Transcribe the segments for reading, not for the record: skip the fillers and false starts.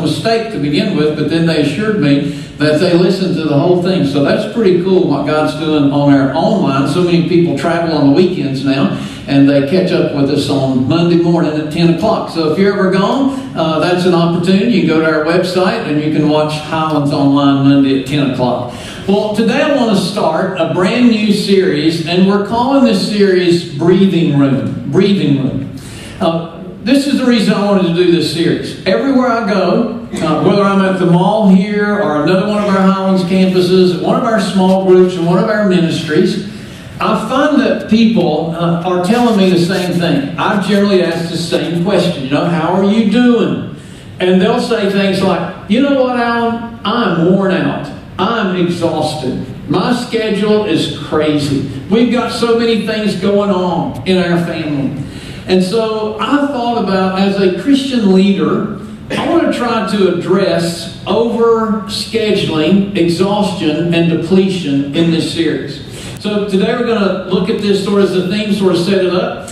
mistake to begin with, but then they assured me that they listened to the whole thing. So that's pretty cool what God's doing on our online. So many people travel on the weekends now, and they catch up with us on Monday morning at 10 o'clock. So if you're ever gone, that's an opportunity. You can go to our website and you can watch Highlands online Monday at 10 o'clock. Well, today I want to start a brand new series, and we're calling this series Breathing Room. Breathing Room. This is the reason I wanted to do this series. Everywhere I go, whether I'm at the mall here or another one of our Highlands campuses, one of our small groups, or one of our ministries, I find that people are telling me the same thing. I generally ask the same question, how are you doing? And they'll say things like, you know what, Alan? I'm worn out. I'm exhausted. My schedule is crazy. We've got so many things going on in our family. And so I thought about, as a Christian leader, I want to try to address over-scheduling, exhaustion, and depletion in this series. So today we're going to look at this sort of as a theme, sort of set it up.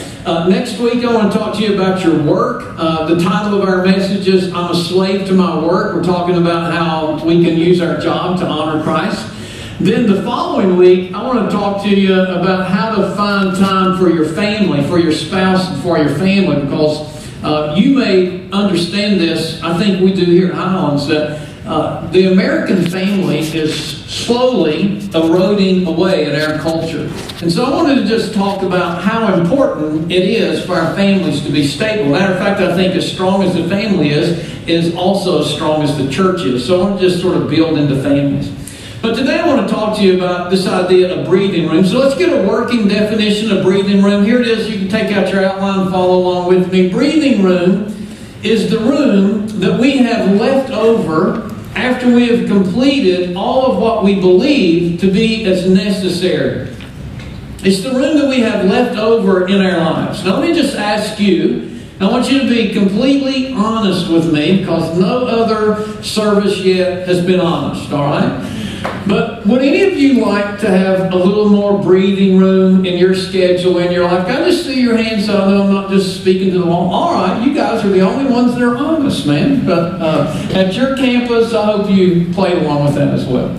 Next week I want to talk to you about your work. The title of our message is I'm a Slave to My Work. We're talking about how we can use our job to honor Christ. Then the following week, I want to talk to you about how to find time for your family, for your spouse, and for your family, because you may understand this, I think we do here at Highlands, that the American family is slowly eroding away in our culture. And so I wanted to just talk about how important it is for our families to be stable. Matter of fact, I think as strong as the family is also as strong as the church is. So I want to just sort of build into families. But today I want to talk to you about this idea of breathing room. So let's get a working definition of breathing room. Here it is. You can take out your outline and follow along with me. Breathing room is the room that we have left over after we have completed all of what we believe to be as necessary. It's the room that we have left over in our lives. Now let me just ask you, I want you to be completely honest with me, because no other service yet has been honest, all right? But would any of you like to have a little more breathing room in your schedule, in your life? Can I just see your hands so I know I'm not just speaking to the wall? All right, you guys are the only ones that are honest, man. But at your campus, I hope you play along with that as well.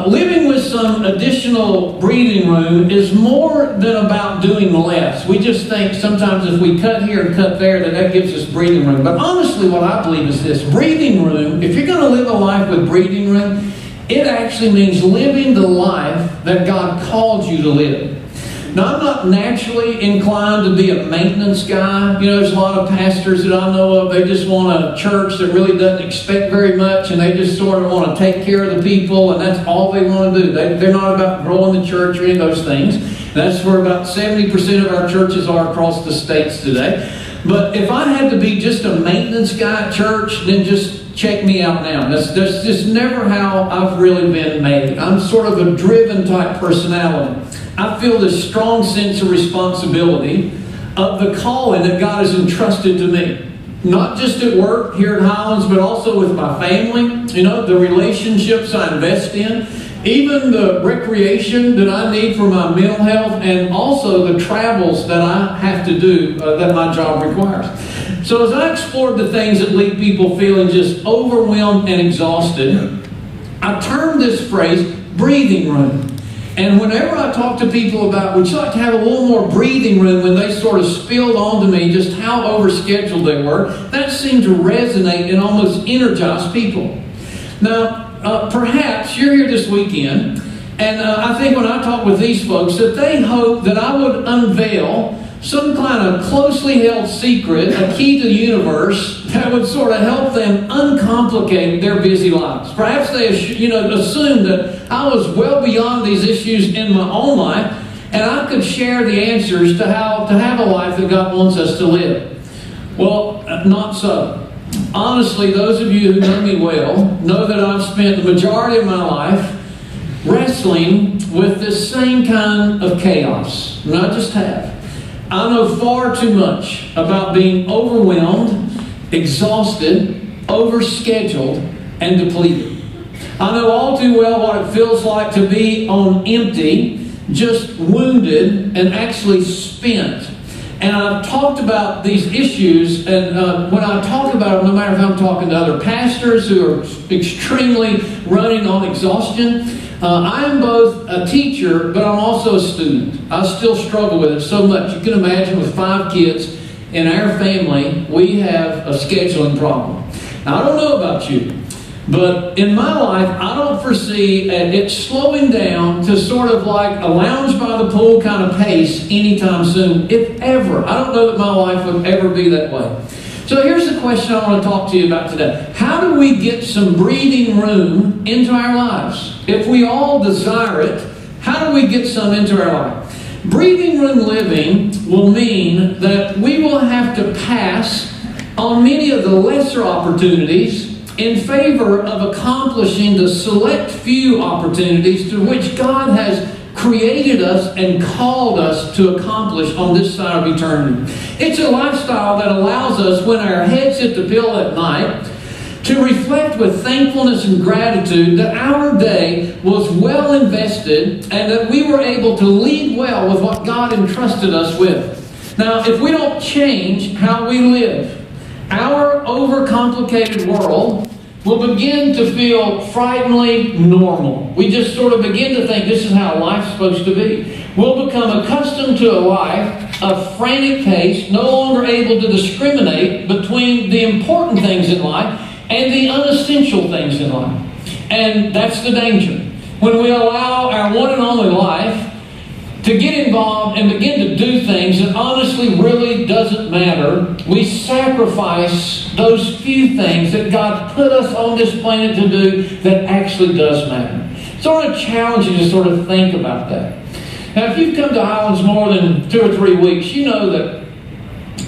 Living with some additional breathing room is more than about doing less. We just think sometimes if we cut here and cut there, that gives us breathing room. But honestly, what I believe is this. Breathing room, if you're going to live a life with breathing room, it actually means living the life that God called you to live. Now, I'm not naturally inclined to be a maintenance guy. There's a lot of pastors that I know of, they just want a church that really doesn't expect very much, and they just sort of want to take care of the people, and that's all they want to do. They're not about growing the church or any of those things. That's where about 70% of our churches are across the states today. But if I had to be just a maintenance guy at church, then just check me out now. That's just never how I've really been made. I'm sort of a driven type personality. I feel this strong sense of responsibility of the calling that God has entrusted to me. Not just at work here at Highlands, but also with my family. The relationships I invest in. Even the recreation that I need for my mental health, and also the travels that I have to do that my job requires. So as I explored the things that leave people feeling just overwhelmed and exhausted, I termed this phrase breathing room. And whenever I talk to people about, would you like to have a little more breathing room, when they sort of spilled onto me just how overscheduled they were, that seemed to resonate and almost energize people. Now, perhaps you're here this weekend, and I think when I talk with these folks that they hope that I would unveil some kind of closely held secret, a key to the universe that would sort of help them uncomplicate their busy lives. Perhaps they assume that I was well beyond these issues in my own life, and I could share the answers to how to have a life that God wants us to live. Well, not so. Honestly, those of you who know me well know that I've spent the majority of my life wrestling with this same kind of chaos. And I just have. I know far too much about being overwhelmed, exhausted, overscheduled, and depleted. I know all too well what it feels like to be on empty, just wounded, and actually spent. And I've talked about these issues, and when I talk about them, no matter if I'm talking to other pastors who are extremely running on exhaustion, I am both a teacher, but I'm also a student. I still struggle with it so much. You can imagine with 5 kids in our family, we have a scheduling problem. Now, I don't know about you, but in my life, I don't foresee it slowing down to sort of like a lounge by the pool kind of pace anytime soon, if ever. I don't know that my life would ever be that way. So here's the question I want to talk to you about today. How do we get some breathing room into our lives? If we all desire it, how do we get some into our life? Breathing room living will mean that we will have to pass on many of the lesser opportunities in favor of accomplishing the select few opportunities to which God has created us and called us to accomplish on this side of eternity. It's a lifestyle that allows us, when our heads hit the pillow at night, to reflect with thankfulness and gratitude that our day was well invested and that we were able to lead well with what God entrusted us with. Now, if we don't change how we live, our overcomplicated world will begin to feel frighteningly normal. We just sort of begin to think this is how life's supposed to be. We'll become accustomed to a life of frantic pace, no longer able to discriminate between the important things in life and the unessential things in life. And that's the danger. When we allow our one and only life to get involved and begin to do things that honestly really doesn't matter, we sacrifice those few things that God put us on this planet to do that actually does matter. So I want to challenge you to sort of think about that. Now, if you've come to Highlands more than 2 or 3 weeks, you know that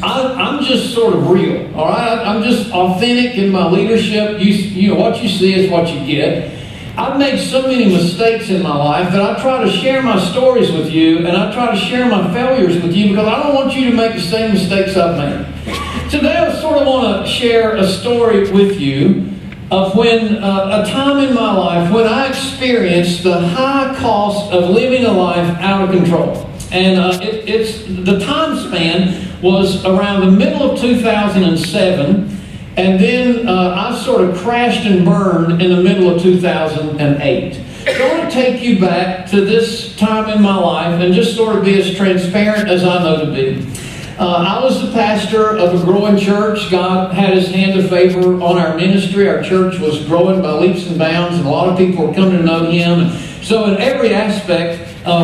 I'm just sort of real, all right? I'm just authentic in my leadership. You know, what you see is what you get. I've made so many mistakes in my life that I try to share my stories with you, and I try to share my failures with you because I don't want you to make the same mistakes I've made. Today I sort of want to share a story with you of when a time in my life when I experienced the high cost of living a life out of control. And the time span was around the middle of 2007. And then I sort of crashed and burned in the middle of 2008. So I want to take you back to this time in my life and just sort of be as transparent as I know to be. I was the pastor of a growing church. God had His hand of favor on our ministry. Our church was growing by leaps and bounds, and a lot of people were coming to know Him. So in every aspect,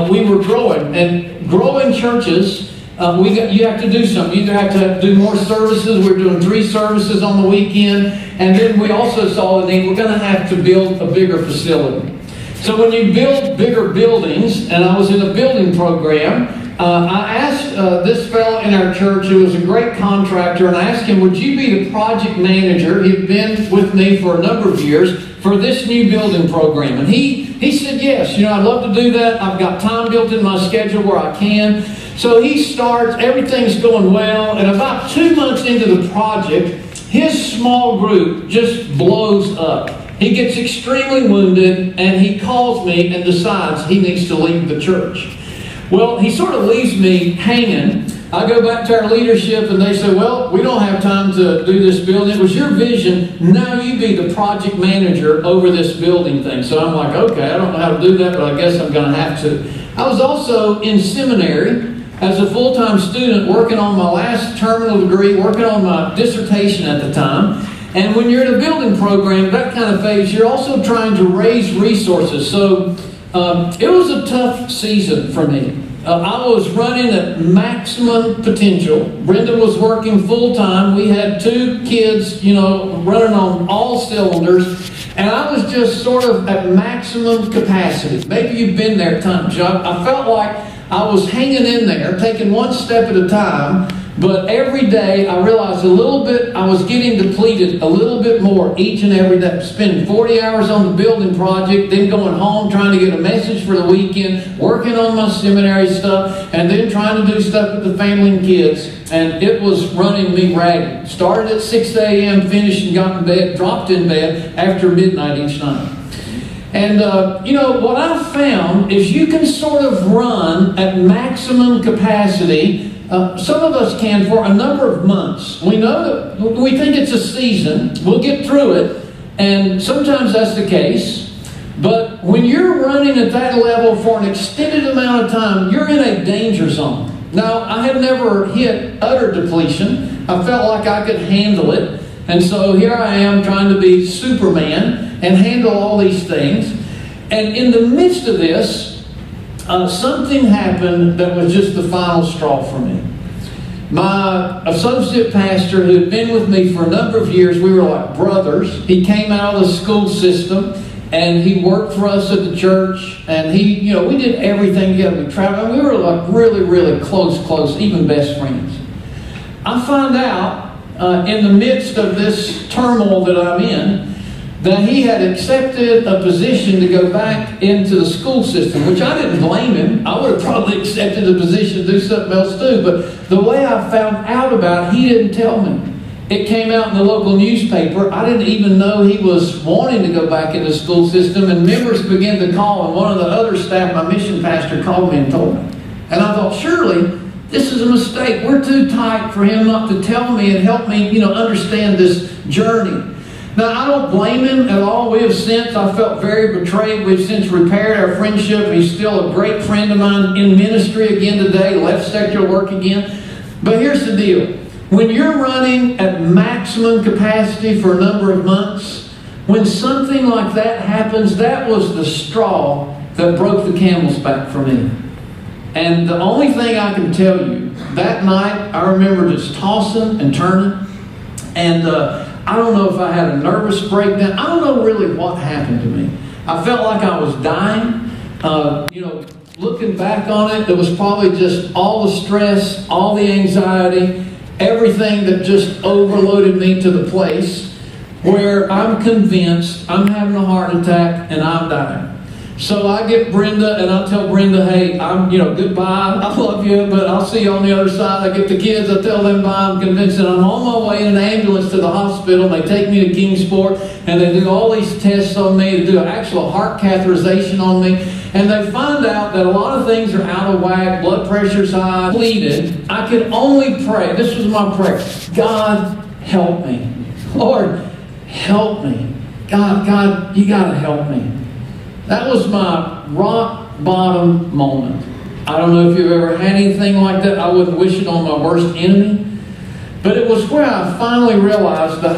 we were growing. And growing churches, you have to do something. You either have to do more services. We're doing 3 services on the weekend. And then we also saw the need. We're going to have to build a bigger facility. So when you build bigger buildings, and I was in a building program, I asked this fellow in our church who was a great contractor, and I asked him, would you be the project manager? He'd been with me for a number of years for this new building program. And he said, yes, I'd love to do that. I've got time built in my schedule where I can. So he starts, everything's going well, and about 2 months into the project, his small group just blows up. He gets extremely wounded, and he calls me and decides he needs to leave the church. Well, he sort of leaves me hanging. I go back to our leadership, and they say, well, we don't have time to do this building. It was your vision. Now you be the project manager over this building thing. So I'm like, okay, I don't know how to do that, but I guess I'm going to have to. I was also in seminary as a full-time student working on my last terminal degree, working on my dissertation at the time. And when you're in a building program, that kind of phase, you're also trying to raise resources. So it was a tough season for me. I was running at maximum potential. Brenda was working full-time. We had 2 kids, running on all cylinders. And I was just sort of at maximum capacity. Maybe you've been there at times. I felt like I was hanging in there, taking one step at a time. But every day I realized I was getting depleted a little bit more each and every day. Spending 40 hours on the building project, then going home trying to get a message for the weekend, working on my seminary stuff, and then trying to do stuff with the family and kids. And it was running me ragged. Started at 6 a.m., finished and got in bed, dropped in bed after midnight each night. And, what I found is you can sort of run at maximum capacity Some of us can for a number of months. We know that we think it's a season. We'll get through it. And sometimes that's the case. But when you're running at that level for an extended amount of time, you're in a danger zone. Now, I had never hit utter depletion. I felt like I could handle it. And so here I am trying to be Superman and handle all these things. And in the midst of this, something happened that was just the final straw for me. My associate pastor, who had been with me for a number of years, we were like brothers. He came out of the school system and he worked for us at the church. And he, we did everything together. We traveled. We were like really, really close, even best friends. I find out in the midst of this turmoil that I'm in, that he had accepted a position to go back into the school system, which I didn't blame him. I would have probably accepted a position to do something else too. But the way I found out about it, he didn't tell me. It came out in the local newspaper. I didn't even know he was wanting to go back into the school system. And members began to call, and one of the other staff, my mission pastor, called me and told me. And I thought, surely this is a mistake. We're too tight for him not to tell me and help me, understand this journey. Now, I don't blame him at all. I felt very betrayed. We've since repaired our friendship. He's still a great friend of mine in ministry again today, left secular work again. But here's the deal. When you're running at maximum capacity for a number of months, when something like that happens, that was the straw that broke the camel's back for me. And the only thing I can tell you, that night I remember just tossing and turning. And I don't know if I had a nervous breakdown. I don't know really what happened to me. I felt like I was dying. Looking back on it, it was probably just all the stress, all the anxiety, everything that just overloaded me to the place where I'm convinced I'm having a heart attack and I'm dying. So I get Brenda and I tell Brenda, hey, goodbye, I love you, but I'll see you on the other side. I get the kids, I tell them bye, I'm convinced that I'm on my way in an ambulance to the hospital. They take me to Kingsport and they do all these tests on me. They do an actual heart catheterization on me. And they find out that a lot of things are out of whack, blood pressure's high, bleeding. I could only pray, this was my prayer, God, help me. Lord, help me. God, you got to help me. That was my rock bottom moment. I don't know if you've ever had anything like that. I wouldn't wish it on my worst enemy. But it was where I finally realized that